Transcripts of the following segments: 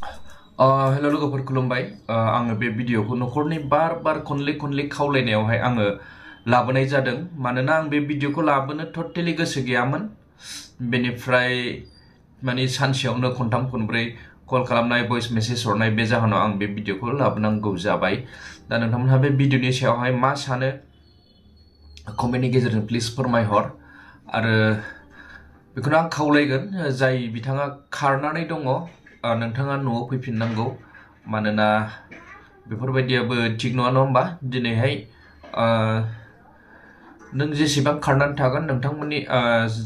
हेल' लोगोफोर खुलुमबाय आङो बे भिडिअखौ न'खरनि बार खनले खावलायनायावहाय आङो लाबोनाय जादों मानोना आं बे भिडिअखौ लाबोनो टटेलि गोसो गैयामोन बेनिफ्राय माने सानसेयावनो खनथाम खनब्रै कल खालामनाय भइस मेसेज हरनाय बे जाहोनाव आं बे भिडिअखौ लाबोनांगौ जाबाय दा नोंथांमोनहा बे भिडिअनि सायावहाय मा सानो कमेन्टनि गेजेरजों प्लिज फोरमायहर आरो बेखौनो आं खावलायगोन जाय बिथाङा खारनानै दङ नोंथाङा न'आव फैफिननांगौ मानोना बेफोरबायदियाबो थिग नङा होमबा दिनैहाय नों जेसेबां खारनानै थागोन नोंथांमोननि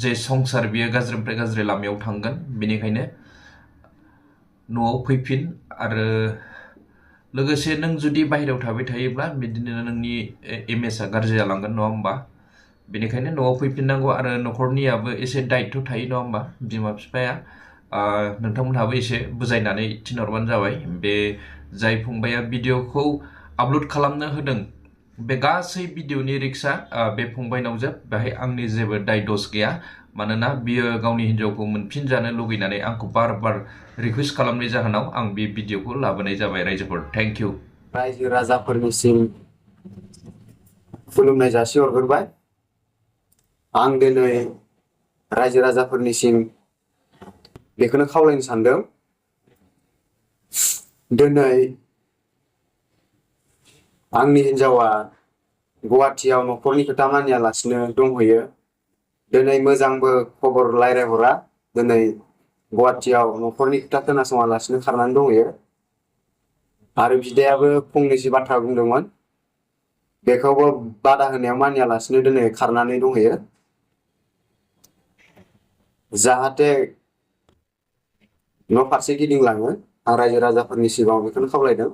जे संसार बियो गाज्रिनिफ्राय गाज्रि लामायाव थांगोन बेनिखायनो न'आव फैफिन आरो लोगोसे नों जुदि बाहेरायाव थाबाय थायोब्ला बिदिनो नोंनि इमेजआ गाज्रि जालांगोन नङा होमबा बेनिखायनो न'आव फैफिननांगौ आरो न'खरनियाबो एसे दायित्व थायो नङा होमबा बिमा बिफाया नोंथांमोनहाबो एसे बुजायनानै थिनहरबानो जाबाय बे जाय फंबाया भिडिअखौ आपल'ड खालामनो होदों बे गासै भिडिअनि रिक्सआ बे फंबायनाव जोब बेहाय आंनि जेबो दाय दस गैया मानोना बियो गावनि हिन्जावखौ मोनफिनजानो लुगैनानै आंखौ बार रिकुवेस्ट खालामनाय जाहोनाव आं बे भिडिअखौ लाबोनाय जाबाय रायजोफोर थेंक इउ रायजो राजाफोरनिसिम खुलुमनाय जासिहरग्रोबाय आं दिनै रायजो राजाफोरनिसिम बेखौनो खावलायनो सानदों दिनै आंनि हिन्जावा गुवाहाटीयाव न'खरनि खोथा मानियालासिनो दंहैयो दिनै मोजांबो खबर रायलायहरा दिनै गुवाहाटीयाव न'खरनि खोथा खोनासङालासिनो खारनानै दंहैयो आरो बिदायाबो फंनैसो बाथ्रा बुंदोंमोन बेखौबो बादा होनायाव मानियालासिनो दिनै खारनानै दंहैयो जाहाथे न' फारसे गिदिंलाङो आं रायजो राजाफोरनि सिगाङाव बेखौनो खावलायदों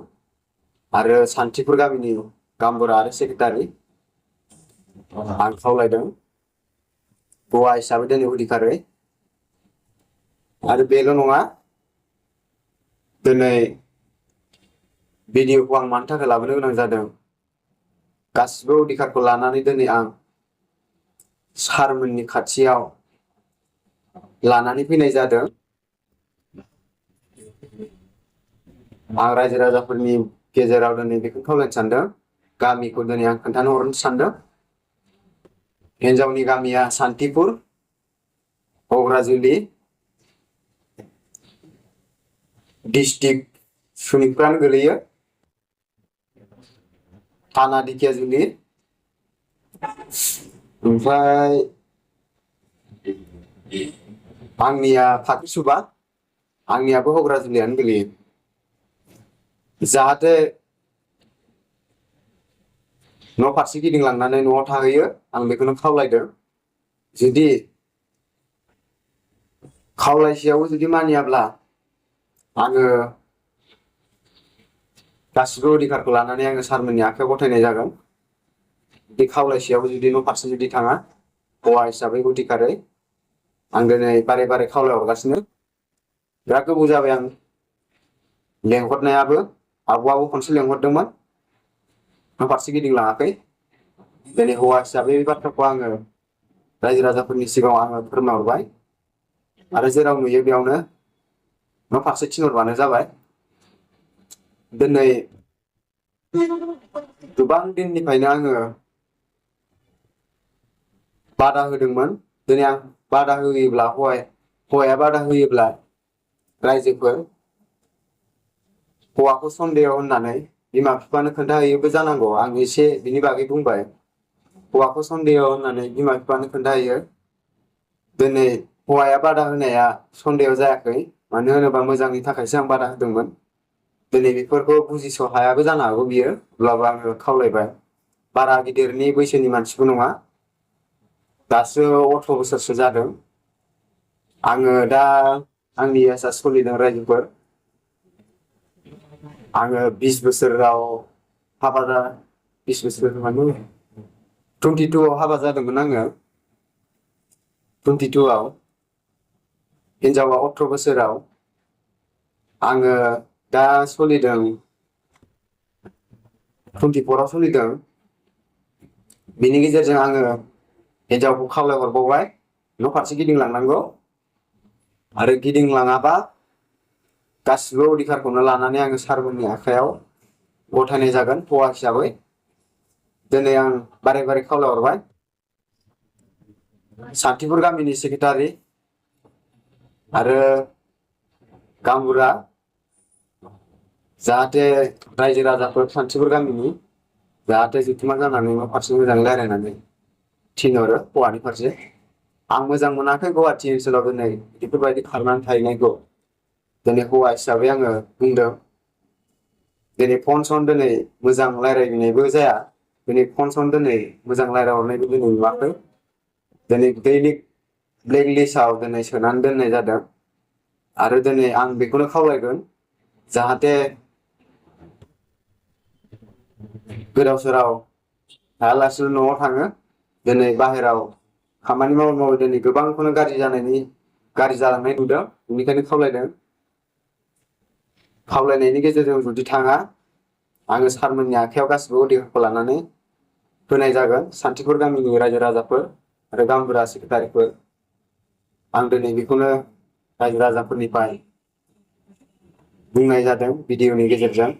आरो सान्थिपुर गामिनि गामबुरा आरो सेक्रेटारि आं खावलायदों हौवा हिसाबै दिनै उदिखारै आरो बेल' नङा दिनै भिडिअखौ आं मानि थाखाय लाबोनो गोनां जादों गासिबो अधिकारखौ लानानै दिनै आं सारमोननि खाथियाव लानानै फैनाय जादों आं रायजो राजाफोरनि गेजेराव दिनै बेखौ खावलायनो सानदों गामिखौ दिनै आं खोन्थानो हरनो सानदों हिन्जावनि गामिया सान्थिपुर हग्राजुलि डिस्ट्रिक्ट सुनितपुरानो गोलैयो थाना दिखियाजुलि ओमफ्राय आंनिया फाख्रिसुबा आंनियाबो हग्राजुलियानो गोलैयो जाहाथे न' फारसे गिदिंलांनानै न'आव थाहैयो आं बेखौनो खावलायदों जुदि खावलायसेयावबो जुदि मानियाब्ला आङो गासिबो अधिकारखौ लानानै आङो सारमोननि आखायाव गथायनाय जागोन बे खावलायसेयावबो जुदि न' फारसे जुदि थाङा हौवा हिसाबै उदिखारै आं दिनै बारे खावलायहरगासिनो बिराद गोबाव जाबाय आं लेंहरनायाबो आब'आबो खनसे लेंहरदोंमोन न' फारसे गिदिंलाङाखै दिनै हौवा हिसाबै बे बाथ्राखौ आङो रायजो राजाफोरनि सिगाङाव आङो फोरमायहरबाय आरो जेराव नुयो बेयावनो न' फारसे थिनहरबानो जाबाय दिनै गोबां दिननिफ्रायनो आङो बादा होदोंमोन दिनै आं बादा होयोब्ला हौवाया बादा होयोब्ला रायजोफोर हौवाखौ सन्देह होननानै बिमा बिफानो खोन्थाहैयोबो जानांगौ आं एसे बिनि बागै बुंबाय हौवाखौ सन्देह होननानै बिमा बिफानो खोन्थाहैयो दिनै हौवाया बादा होनाया सन्देह जायाखै मानो होनोबा मोजांनि थाखायसो आं बादा होदोंमोन दिनै बेफोरखौ बुजिस' हायाबो जानो हागौ बियो अब्लाबो आङो खावलायबाय बारा गिदिरनि बैसोनि मानसिबो नङा दासो 18 बोसोरसो जादों आङो दा आंनि एजआ सोलिदों रायजोफोर आङो 20 बोसोराव हाबा 20 बोसोर माने 22 आव हाबा जादोंमोन आङो 22 आव हिन्जावा 18 बोसोराव आङो दा सोलिदों 24 आव सोलिदों बिनि गेजेरजों आङो हिन्जावखौ खावलायहरबावबाय न' फारसे गिदिंलांनांगौ आरो गिदिंलाङाबा गासिबो अधिकारखौनो लानानै आङो सारमोननि आखायाव गथायनाय जागोन हौवा हिसाबै। दिनै आं बारे बारे खावलायहरबाय सान्थिपुर गामिनि सेक्रेटारि आरो गांबुरा जाहाथे रायजो राजाफोर सान्थिपुर गामिनि जाहाथे जुथुमा जानानै न' फारसे मोजाङै रायज्लायनानै थिनहरो हौवानि फारसे। आं मोजां मोनाखै गुवाहाटि ओनसोलाव दिनै बेफोरबायदि खारनानै थाहैनायखौ। दिनै हौवा हिसाबै आङो बुंदों दिनै फन सन दिनै मोजां रायज्लायनायबो जाया। दिनै फन सन दिनै मोजां रायज्लायहरनायबो दिनै नुवाखै। दिनै दैलिक ब्लेक लिस्टआव दिनै सोनानै दोननाय जादों आरो दिनै आं बेखौनो खावलायगोन जाहाथे गोदाव सोराव थायालासिनो न'आव थाङो। दिनै बाहेराव खामानि मावै मावै दिनै गोबांखौनो गाज्रि जालांनाय नुदों। बेनिखायनो खावलायनायनि गेजेरजों जुदि थाङा आङो सारमोननि आखायाव गासिबो अधिकारखौ लानानै होनाय जागोन। सान्थिपुर गामिनि रायजो राजाफोर आरो गांबुरा सेक्रेटारिफोर आं दिनै बेखौनो रायजो राजाफोरनिफ्राय बुंनाय जादों भिडिअनि गेजेरजों।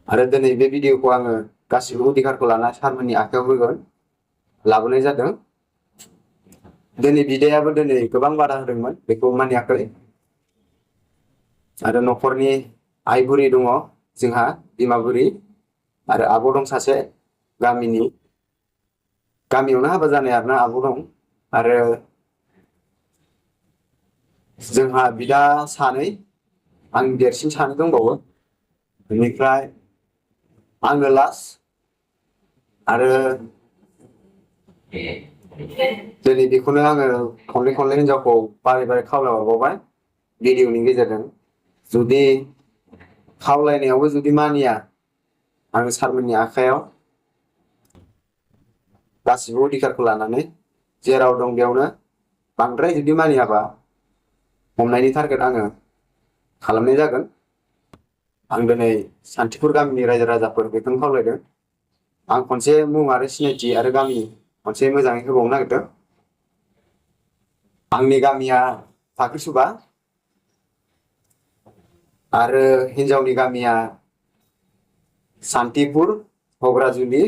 आरो दिनै बे भिडिअखौ आङो गासिबो अधिकारखौ लाना सारमोननि आखायाव होगोन लाबोनाय जादों। दिनै बिदायाबो दिनै गोबां बादा होदोंमोन बेखौ मानियाखै आरो न'खरनि आइ बुरि दङ जोंहा बिमा बुरि आरो आब' दं सासे गामियावनो हाबा जानाय आरोना आब' दं आरो जोंहा बिदा सानै आंनि देरसिन सानै दंबावो। बेनिफ्राय आंनो लास्ट आरो दिनै बेखौनो आङो खनले खनले हिनजावखौ बारे बारे खावलायहरबावबाय भिडिअनि गेजेरजों जुदि खावलायनायावबो जुदि मानिया आङो सारमोननि आखायाव गासिबो अधिकारखौ लानानै जेराव दं बेयावनो बांद्राय जुदि मानियाबा हमनायनि टारगेट आङो खालामनाय जागोन। आं दिनै सान्थिपुर गामिनि रायजो राजाफोर बेखौनो खावलायदों। आं खनसे मुं आरो सिनायथि आरो गामि खनसे मोजाङै होबावनो नागिरदों। आंनि गामिया फाख्रिसुबा आरो हिनजावनि गामिया सान्तिपुर हग्राजुलि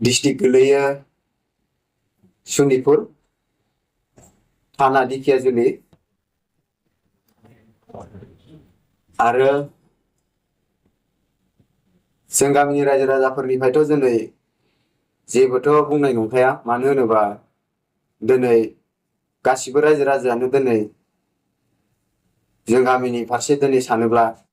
डिस्ट्रिक्ट गोलैयो सनितपुर थाना दिखियाजुलि आरो जों गामिनि रायजो राजाफोरनिफ्रायथ' दिनै जेबोथ' बुंनाय नंखाया मानो होनोबा दिनै गासिबो रायजो राजायानो दिनै जों गामिनि फारसे दिनै सानोब्ला